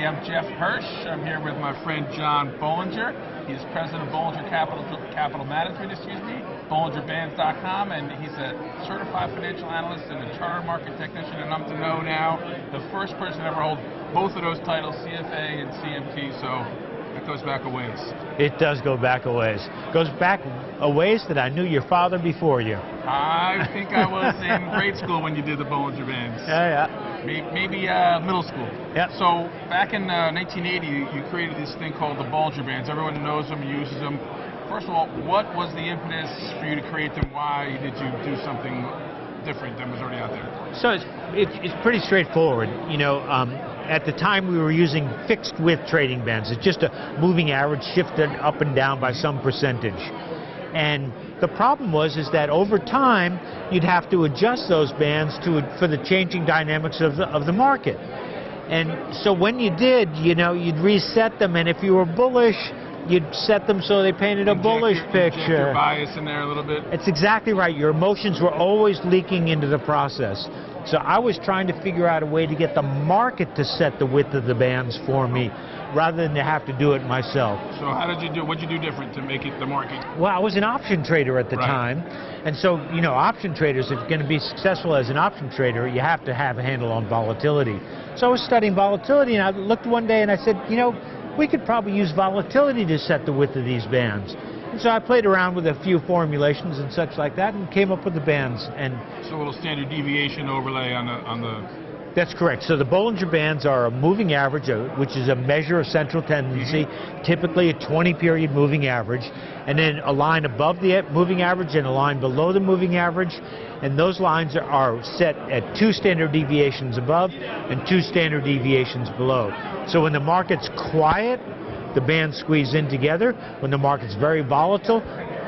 Hey, I'm Jeff Hirsch. I'm here with my friend John Bollinger. He's president of Bollinger Capital Management, BollingerBands.com, and he's a certified financial analyst and a charter market technician, and I'm to know now the first person to ever hold both of those titles, CFA and CMT, so it goes back a ways. It does go back a ways. Goes back a ways that I knew your father before you. I think I was in grade school when you did the Bollinger Bands. Yeah. Maybe middle school. Yeah. So back in 1980, you created this thing called the Bollinger Bands. Everyone knows them, uses them. First of all, what was the impetus for you to create them? Why did you do something different than was already out there? So it's pretty straightforward. You know, at the time we were using fixed width trading bands. It's just a moving average shifted up and down by some percentage. And the problem was that over time you'd have to adjust those bands for the changing dynamics of the market. And so when you did, you know, you'd reset them, and if you were bullish, you'd set them so they painted a bullish picture. Inject your bias in there a little bit. It's exactly right. Your emotions were always leaking into the process. So I was trying to figure out a way to get the market to set the width of the bands for me, rather than to have to do it myself. So how did you do? What did you do different to make it the market? Well, I was an option trader at the time, and so, you know, option traders, if you're going to be successful as an option trader, you have to have a handle on volatility. So I was studying volatility, and I looked one day and I said, you know, we could probably use volatility to set the width of these bands. And so I played around with a few formulations and such like that and came up with the bands. And so a little standard deviation overlay on the That's correct. So the Bollinger Bands are a moving average, which is a measure of central tendency, typically a 20-period moving average, and then a line above the moving average and a line below the moving average. And those lines are set at 2 standard deviations above and 2 standard deviations below. So when the market's quiet, the bands squeeze in together. When the market's very volatile,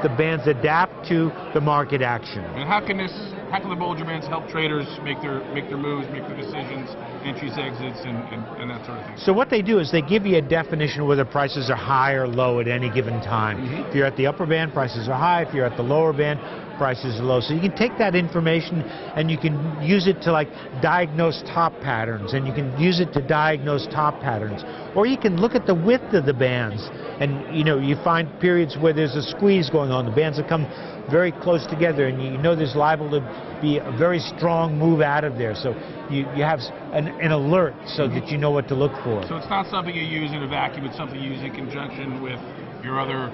the bands adapt to the market action. And how can the Bollinger Bands help traders make their moves, make their decisions, entries, exits, and that sort of thing? So what they do is they give you a definition of whether prices are high or low at any given time. If you're at the upper band, prices are high. If you're at the lower band, prices are low. So you can take that information and you can use it to like diagnose top patterns, and you can use it to diagnose top patterns. Or you can look at the width of the bands, and you know, you find periods where there's a squeeze going on. The bands have come very close together, and you know there's liable to be a very strong move out of there. So you have an alert so that you know what to look for. So it's not something you use in a vacuum, it's something you use in conjunction with your other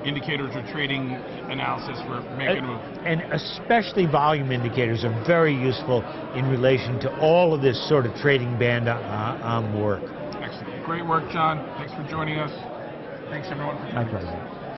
indicators or trading analysis for making a move. And especially volume indicators are very useful in relation to all of this sort of trading band work. Excellent. Great work, John. Thanks for joining us. Thanks, everyone, for joining us. My pleasure.